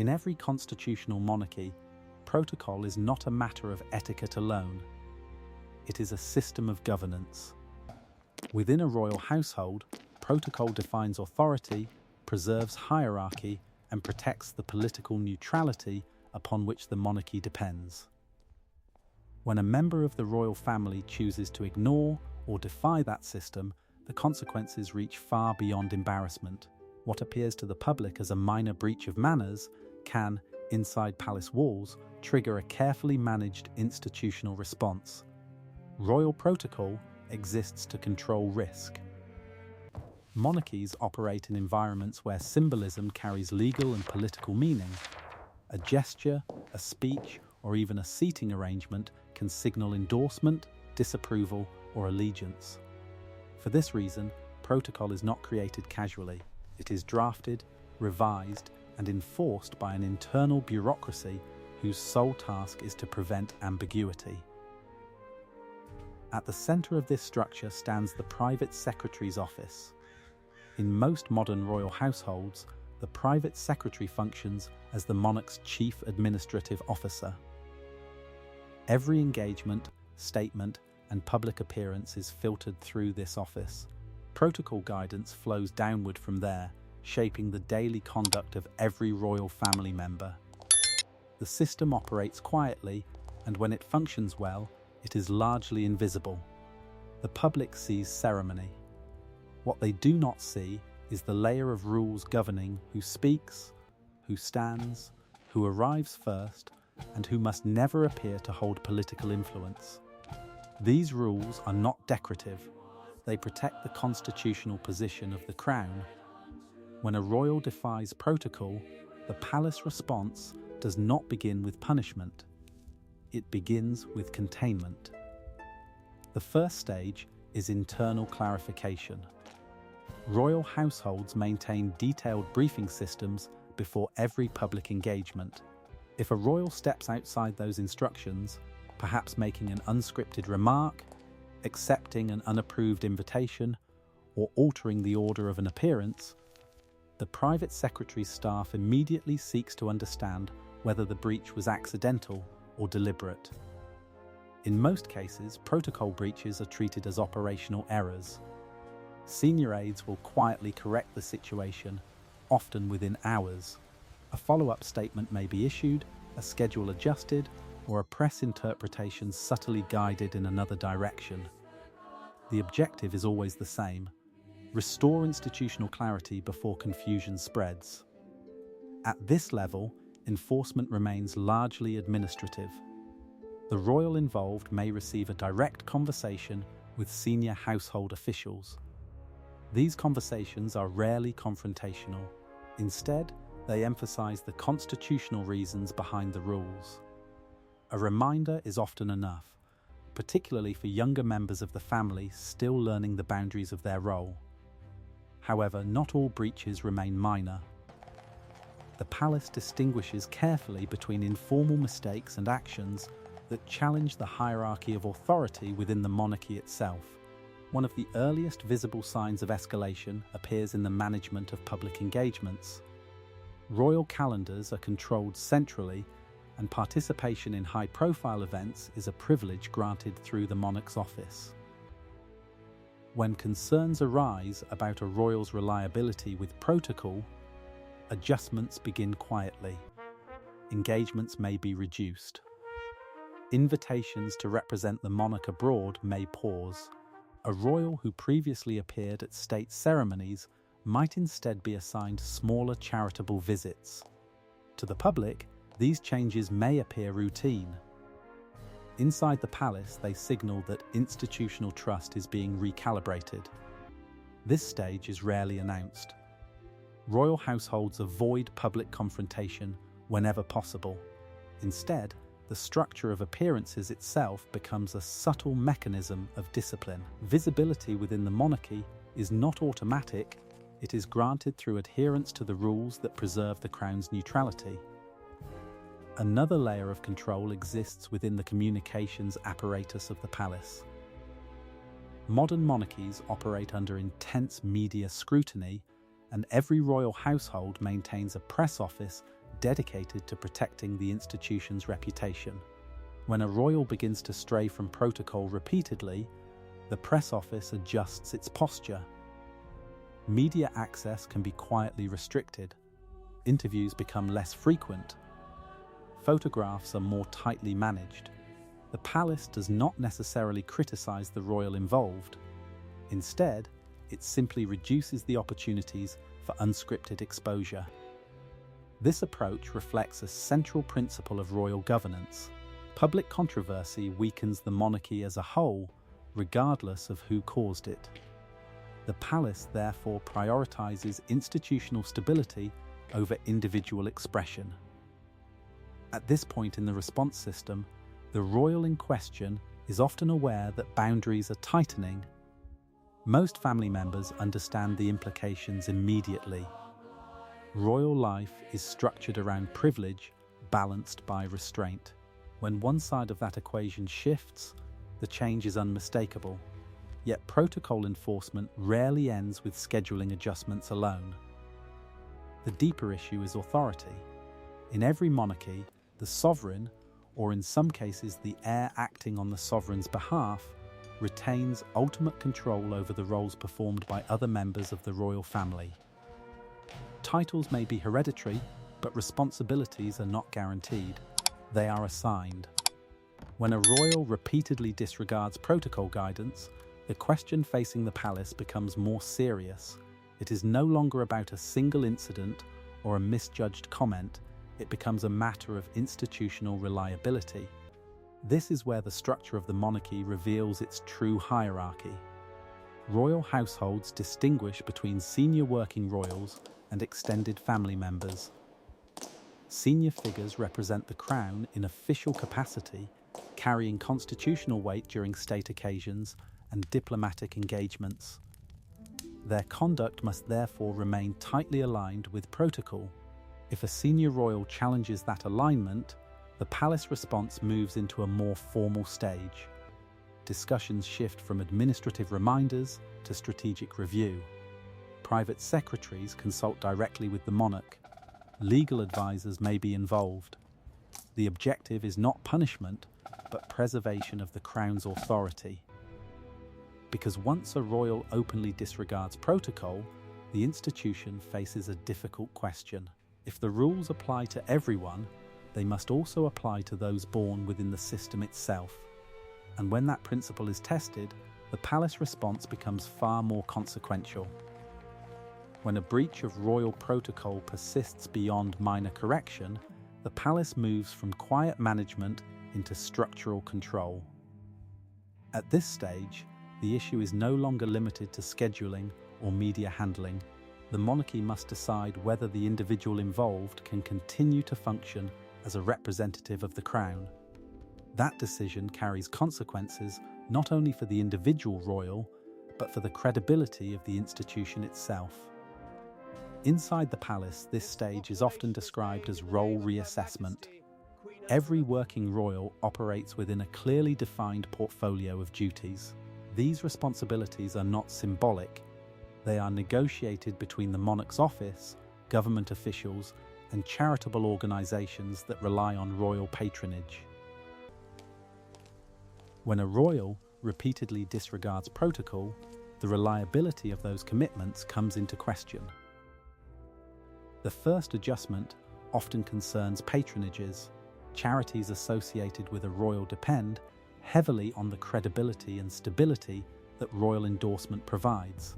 In every constitutional monarchy, protocol is not a matter of etiquette alone. It is a system of governance. Within a royal household, protocol defines authority, preserves hierarchy, and protects the political neutrality upon which the monarchy depends. When a member of the royal family chooses to ignore or defy that system, the consequences reach far beyond embarrassment. What appears to the public as a minor breach of manners can, inside palace walls, trigger a carefully managed institutional response. Royal protocol exists to control risk. Monarchies operate in environments where symbolism carries legal and political meaning. A gesture, a speech, or even a seating arrangement can signal endorsement, disapproval, or allegiance. For this reason, protocol is not created casually. It is drafted, revised, and enforced by an internal bureaucracy whose sole task is to prevent ambiguity. At the center of this structure stands the private secretary's office. In most modern royal households, the private secretary functions as the monarch's chief administrative officer. Every engagement, statement, and public appearance is filtered through this office. Protocol guidance flows downward from there, shaping the daily conduct of every royal family member. The system operates quietly, and when it functions well, it is largely invisible. The public sees ceremony. What they do not see is the layer of rules governing who speaks, who stands, who arrives first, and who must never appear to hold political influence. These rules are not decorative. They protect the constitutional position of the crown. When a royal defies protocol, the palace response does not begin with punishment. It begins with containment. The first stage is internal clarification. Royal households maintain detailed briefing systems before every public engagement. If a royal steps outside those instructions, perhaps making an unscripted remark, accepting an unapproved invitation, or altering the order of an appearance, the private secretary's staff immediately seeks to understand whether the breach was accidental or deliberate. In most cases, protocol breaches are treated as operational errors. Senior aides will quietly correct the situation, often within hours. A follow-up statement may be issued, a schedule adjusted, or a press interpretation subtly guided in another direction. The objective is always the same: restore institutional clarity before confusion spreads. At this level, enforcement remains largely administrative. The royal involved may receive a direct conversation with senior household officials. These conversations are rarely confrontational. Instead, they emphasize the constitutional reasons behind the rules. A reminder is often enough, particularly for younger members of the family still learning the boundaries of their role. However, not all breaches remain minor. The palace distinguishes carefully between informal mistakes and actions that challenge the hierarchy of authority within the monarchy itself. One of the earliest visible signs of escalation appears in the management of public engagements. Royal calendars are controlled centrally, and participation in high-profile events is a privilege granted through the monarch's office. When concerns arise about a royal's reliability with protocol, adjustments begin quietly. Engagements may be reduced. Invitations to represent the monarch abroad may pause. A royal who previously appeared at state ceremonies might instead be assigned smaller charitable visits. To the public, these changes may appear routine. Inside the palace, they signal that institutional trust is being recalibrated. This stage is rarely announced. Royal households avoid public confrontation whenever possible. Instead, the structure of appearances itself becomes a subtle mechanism of discipline. Visibility within the monarchy is not automatic. It is granted through adherence to the rules that preserve the crown's neutrality. Another layer of control exists within the communications apparatus of the palace. Modern monarchies operate under intense media scrutiny, and every royal household maintains a press office dedicated to protecting the institution's reputation. When a royal begins to stray from protocol repeatedly, the press office adjusts its posture. Media access can be quietly restricted. Interviews become less frequent. Photographs are more tightly managed. The palace does not necessarily criticize the royal involved. Instead, it simply reduces the opportunities for unscripted exposure. This approach reflects a central principle of royal governance. Public controversy weakens the monarchy as a whole, regardless of who caused it. The palace therefore prioritizes institutional stability over individual expression. At this point in the response system, the royal in question is often aware that boundaries are tightening. Most family members understand the implications immediately. Royal life is structured around privilege, balanced by restraint. When one side of that equation shifts, the change is unmistakable. Yet protocol enforcement rarely ends with scheduling adjustments alone. The deeper issue is authority. In every monarchy, the sovereign, or in some cases the heir acting on the sovereign's behalf, retains ultimate control over the roles performed by other members of the royal family. Titles may be hereditary, but responsibilities are not guaranteed. They are assigned. When a royal repeatedly disregards protocol guidance, the question facing the palace becomes more serious. It is no longer about a single incident or a misjudged comment. It becomes a matter of institutional reliability. This is where the structure of the monarchy reveals its true hierarchy. Royal households distinguish between senior working royals and extended family members. Senior figures represent the crown in official capacity, carrying constitutional weight during state occasions and diplomatic engagements. Their conduct must therefore remain tightly aligned with protocol. If a senior royal challenges that alignment, the palace response moves into a more formal stage. Discussions shift from administrative reminders to strategic review. Private secretaries consult directly with the monarch. Legal advisors may be involved. The objective is not punishment, but preservation of the crown's authority. Because once a royal openly disregards protocol, the institution faces a difficult question. If the rules apply to everyone, they must also apply to those born within the system itself. And when that principle is tested, the palace response becomes far more consequential. When a breach of royal protocol persists beyond minor correction, the palace moves from quiet management into structural control. At this stage, the issue is no longer limited to scheduling or media handling. The monarchy must decide whether the individual involved can continue to function as a representative of the crown. That decision carries consequences not only for the individual royal, but for the credibility of the institution itself. Inside the palace, this stage is often described as role reassessment. Every working royal operates within a clearly defined portfolio of duties. These responsibilities are not symbolic. They are negotiated between the monarch's office, government officials, and charitable organizations that rely on royal patronage. When a royal repeatedly disregards protocol, the reliability of those commitments comes into question. The first adjustment often concerns patronages. Charities associated with a royal depend heavily on the credibility and stability that royal endorsement provides.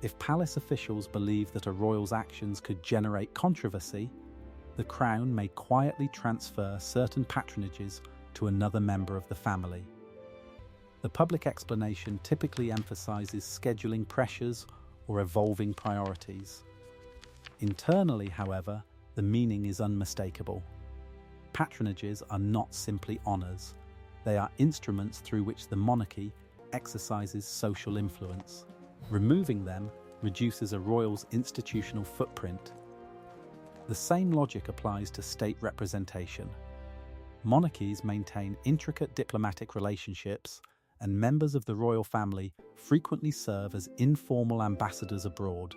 If palace officials believe that a royal's actions could generate controversy, the crown may quietly transfer certain patronages to another member of the family. The public explanation typically emphasizes scheduling pressures or evolving priorities. Internally, however, the meaning is unmistakable. Patronages are not simply honors. They are instruments through which the monarchy exercises social influence. Removing them reduces a royal's institutional footprint. The same logic applies to state representation. Monarchies maintain intricate diplomatic relationships, and members of the royal family frequently serve as informal ambassadors abroad.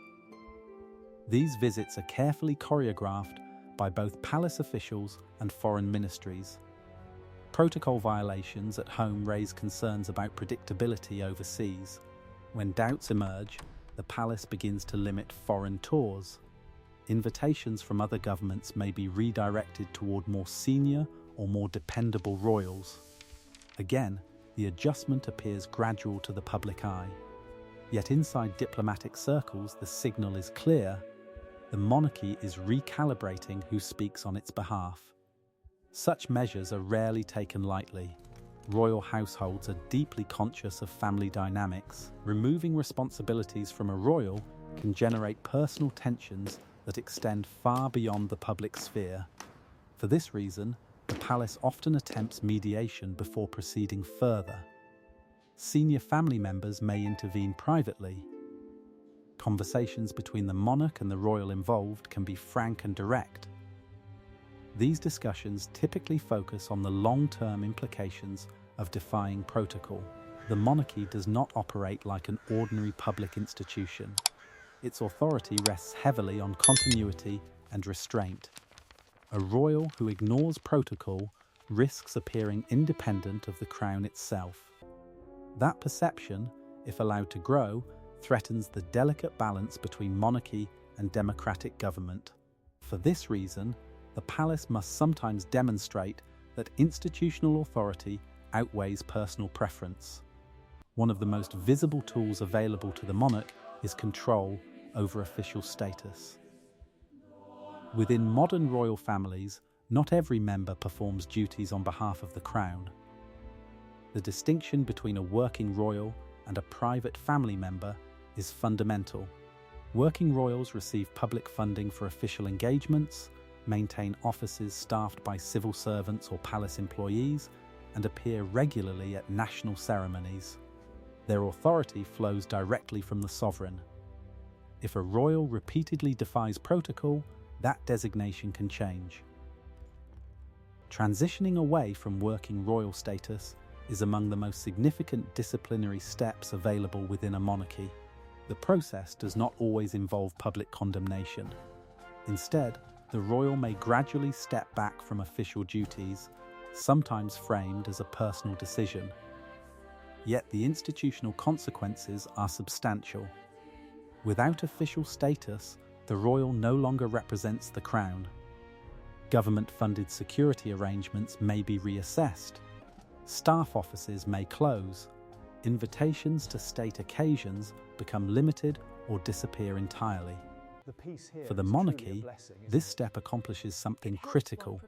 These visits are carefully choreographed by both palace officials and foreign ministries. Protocol violations at home raise concerns about predictability overseas. When doubts emerge, the palace begins to limit foreign tours. Invitations from other governments may be redirected toward more senior or more dependable royals. Again, the adjustment appears gradual to the public eye. Yet inside diplomatic circles, the signal is clear. The monarchy is recalibrating who speaks on its behalf. Such measures are rarely taken lightly. Royal households are deeply conscious of family dynamics. Removing responsibilities from a royal can generate personal tensions that extend far beyond the public sphere. For this reason, the palace often attempts mediation before proceeding further. Senior family members may intervene privately. Conversations between the monarch and the royal involved can be frank and direct. These discussions typically focus on the long-term implications of defying protocol. The monarchy does not operate like an ordinary public institution. Its authority rests heavily on continuity and restraint. A royal who ignores protocol risks appearing independent of the crown itself. That perception, if allowed to grow, threatens the delicate balance between monarchy and democratic government. For this reason, the palace must sometimes demonstrate that institutional authority outweighs personal preference. One of the most visible tools available to the monarch is control over official status. Within modern royal families, not every member performs duties on behalf of the crown. The distinction between a working royal and a private family member is fundamental. Working royals receive public funding for official engagements, maintain offices staffed by civil servants or palace employees, and appear regularly at national ceremonies. Their authority flows directly from the sovereign. If a royal repeatedly defies protocol, that designation can change. Transitioning away from working royal status is among the most significant disciplinary steps available within a monarchy. The process does not always involve public condemnation. Instead, the royal may gradually step back from official duties, sometimes framed as a personal decision. Yet the institutional consequences are substantial. Without official status, the royal no longer represents the crown. Government-funded security arrangements may be reassessed. Staff offices may close. Invitations to state occasions become limited or disappear entirely. For the monarchy, this step accomplishes something critical.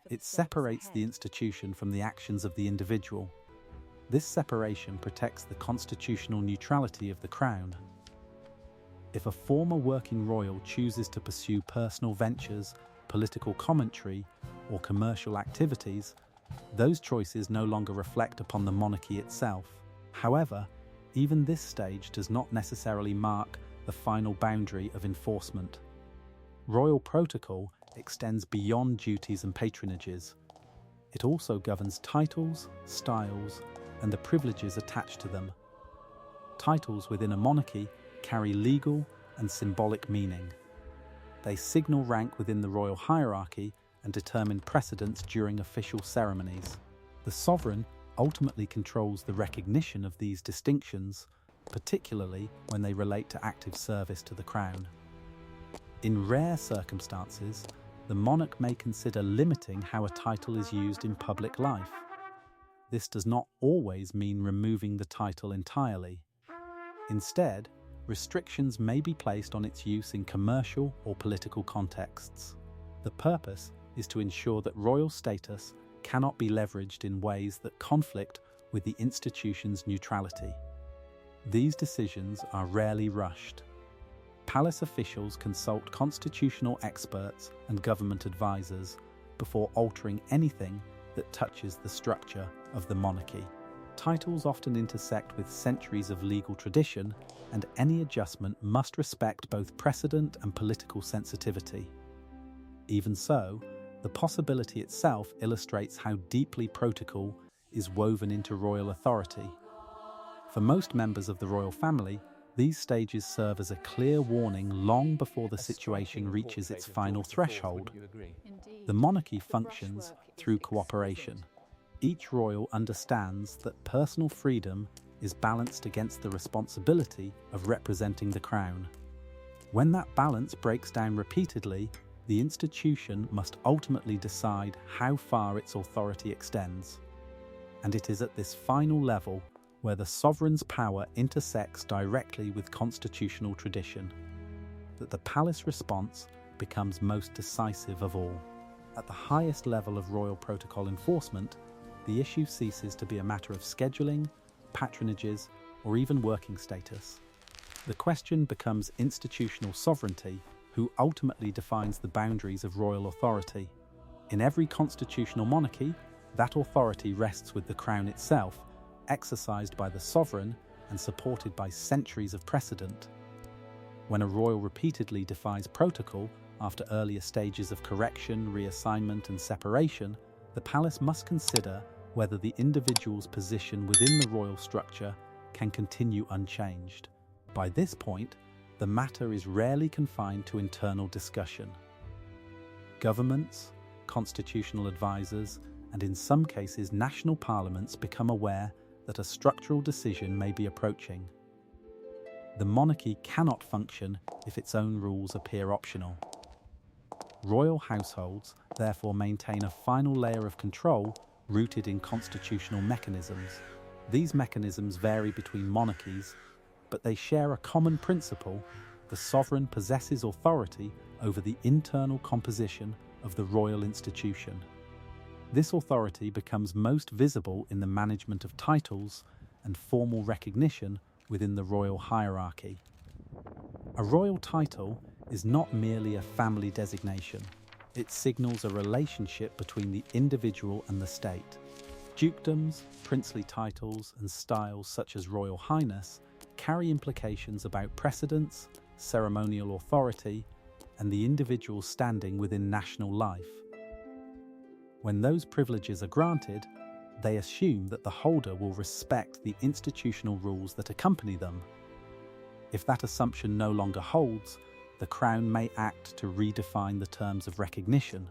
It separates the institution from the actions of the individual. This separation protects the constitutional neutrality of the crown. If a former working royal chooses to pursue personal ventures, political commentary, or commercial activities, those choices no longer reflect upon the monarchy itself. However, even this stage does not necessarily mark the final boundary of enforcement. Royal protocol extends beyond duties and patronages. It also governs titles, styles, and the privileges attached to them. Titles within a monarchy carry legal and symbolic meaning. They signal rank within the royal hierarchy and determine precedence during official ceremonies. The sovereign ultimately controls the recognition of these distinctions, particularly when they relate to active service to the crown. In rare circumstances, the monarch may consider limiting how a title is used in public life. This does not always mean removing the title entirely. Instead, restrictions may be placed on its use in commercial or political contexts. The purpose is to ensure that royal status cannot be leveraged in ways that conflict with the institution's neutrality. These decisions are rarely rushed. Palace officials consult constitutional experts and government advisors before altering anything that touches the structure of the monarchy. Titles often intersect with centuries of legal tradition, and any adjustment must respect both precedent and political sensitivity. Even so, the possibility itself illustrates how deeply protocol is woven into royal authority. For most members of the royal family, These stages serve as a clear warning long before the situation reaches its final threshold. The monarchy functions through cooperation. Each royal understands that personal freedom is balanced against the responsibility of representing the crown. When that balance breaks down repeatedly, the institution must ultimately decide how far its authority extends. And it is at this final level where the sovereign's power intersects directly with constitutional tradition that the palace response becomes most decisive of all. At the highest level of royal protocol enforcement, the issue ceases to be a matter of scheduling, patronages, or even working status. The question becomes institutional sovereignty, who ultimately defines the boundaries of royal authority. In every constitutional monarchy, that authority rests with the crown itself, exercised by the sovereign and supported by centuries of precedent. When a royal repeatedly defies protocol after earlier stages of correction, reassignment, and separation, the palace must consider whether the individual's position within the royal structure can continue unchanged. By this point, the matter is rarely confined to internal discussion. Governments, constitutional advisors, and in some cases national parliaments become aware that a structural decision may be approaching. The monarchy cannot function if its own rules appear optional. Royal households therefore maintain a final layer of control rooted in constitutional mechanisms. These mechanisms vary between monarchies, but they share a common principle: the sovereign possesses authority over the internal composition of the royal institution. This authority becomes most visible in the management of titles and formal recognition within the royal hierarchy. A royal title is not merely a family designation. It signals a relationship between the individual and the state. Dukedoms, princely titles, and styles such as Royal Highness carry implications about precedence, ceremonial authority, and the individual's standing within national life. When those privileges are granted, they assume that the holder will respect the institutional rules that accompany them. If that assumption no longer holds, the Crown may act to redefine the terms of recognition.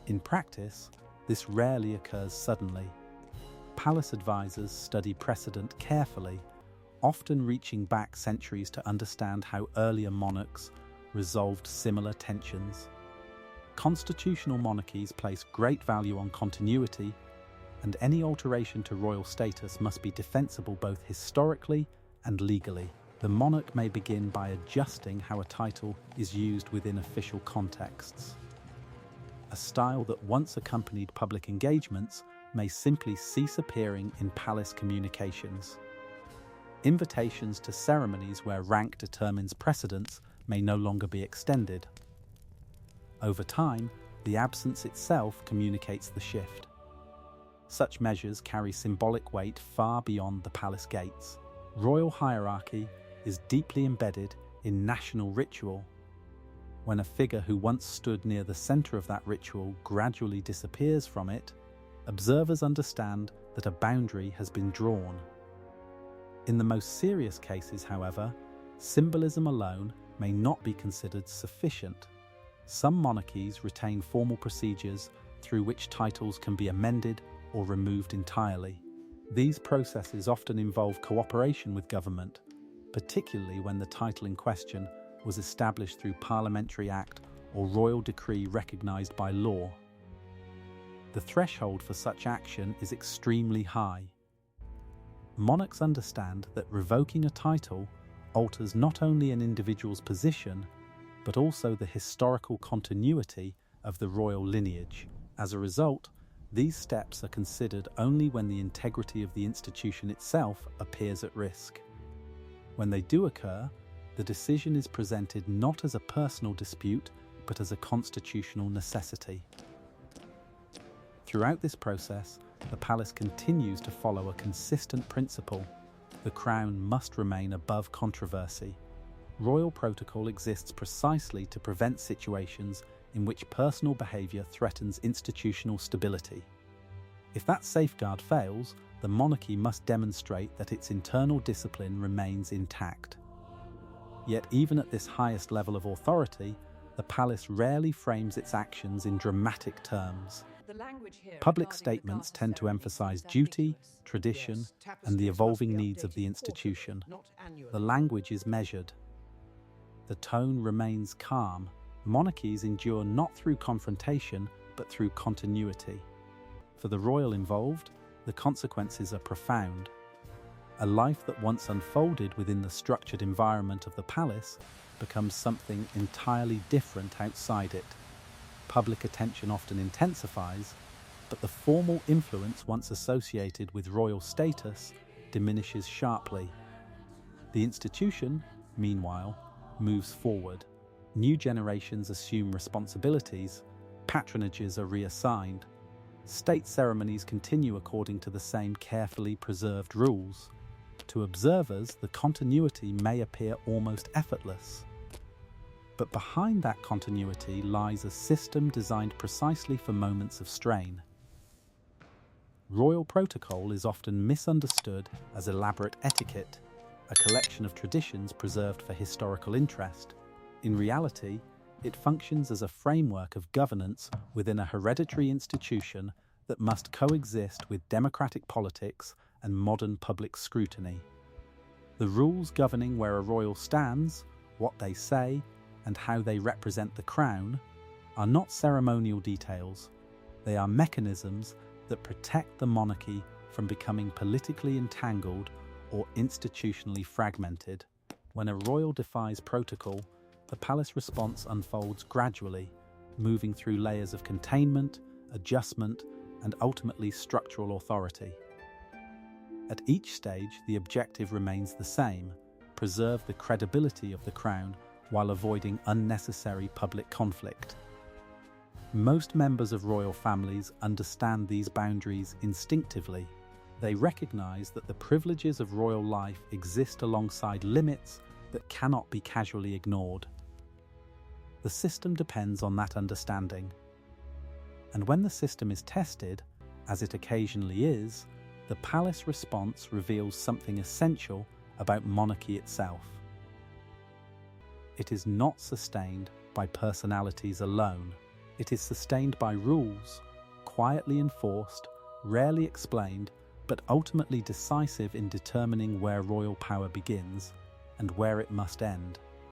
In practice, this rarely occurs suddenly. Palace advisors study precedent carefully, often reaching back centuries to understand how earlier monarchs resolved similar tensions. Constitutional monarchies place great value on continuity, and any alteration to royal status must be defensible both historically and legally. The monarch may begin by adjusting how a title is used within official contexts. A style that once accompanied public engagements may simply cease appearing in palace communications. Invitations to ceremonies where rank determines precedence may no longer be extended. Over time, the absence itself communicates the shift. Such measures carry symbolic weight far beyond the palace gates. Royal hierarchy is deeply embedded in national ritual. When a figure who once stood near the center of that ritual gradually disappears from it, observers understand that a boundary has been drawn. In the most serious cases, however, symbolism alone may not be considered sufficient. Some monarchies retain formal procedures through which titles can be amended or removed entirely. These processes often involve cooperation with government, particularly when the title in question was established through parliamentary act or royal decree recognized by law. The threshold for such action is extremely high. Monarchs understand that revoking a title alters not only an individual's position, but also the historical continuity of the royal lineage. As a result, these steps are considered only when the integrity of the institution itself appears at risk. When they do occur, the decision is presented not as a personal dispute, but as a constitutional necessity. Throughout this process, the palace continues to follow a consistent principle: the crown must remain above controversy. Royal protocol exists precisely to prevent situations in which personal behaviour threatens institutional stability. If that safeguard fails, the monarchy must demonstrate that its internal discipline remains intact. Yet even at this highest level of authority, the palace rarely frames its actions in dramatic terms. Public statements tend to emphasize duty, tradition, and the evolving needs of the institution. The language is measured. The tone remains calm. Monarchies endure not through confrontation, but through continuity. For the royal involved, the consequences are profound. A life that once unfolded within the structured environment of the palace becomes something entirely different outside it. Public attention often intensifies, but the formal influence once associated with royal status diminishes sharply. The institution, meanwhile, moves forward. New generations assume responsibilities, patronages are reassigned, state ceremonies continue according to the same carefully preserved rules. To observers, the continuity may appear almost effortless. But behind that continuity lies a system designed precisely for moments of strain. Royal protocol is often misunderstood as elaborate etiquette, a collection of traditions preserved for historical interest. In reality, it functions as a framework of governance within a hereditary institution that must coexist with democratic politics and modern public scrutiny. The rules governing where a royal stands, what they say, and how they represent the crown are not ceremonial details. They are mechanisms that protect the monarchy from becoming politically entangled or institutionally fragmented. When a royal defies protocol, the palace response unfolds gradually, moving through layers of containment, adjustment, and ultimately structural authority. At each stage, the objective remains the same: preserve the credibility of the crown while avoiding unnecessary public conflict. Most members of royal families understand these boundaries instinctively. They recognize that the privileges of royal life exist alongside limits that cannot be casually ignored. The system depends on that understanding. And when the system is tested, as it occasionally is, the palace response reveals something essential about monarchy itself. It is not sustained by personalities alone. It is sustained by rules, quietly enforced, rarely explained, but ultimately decisive in determining where royal power begins and where it must end.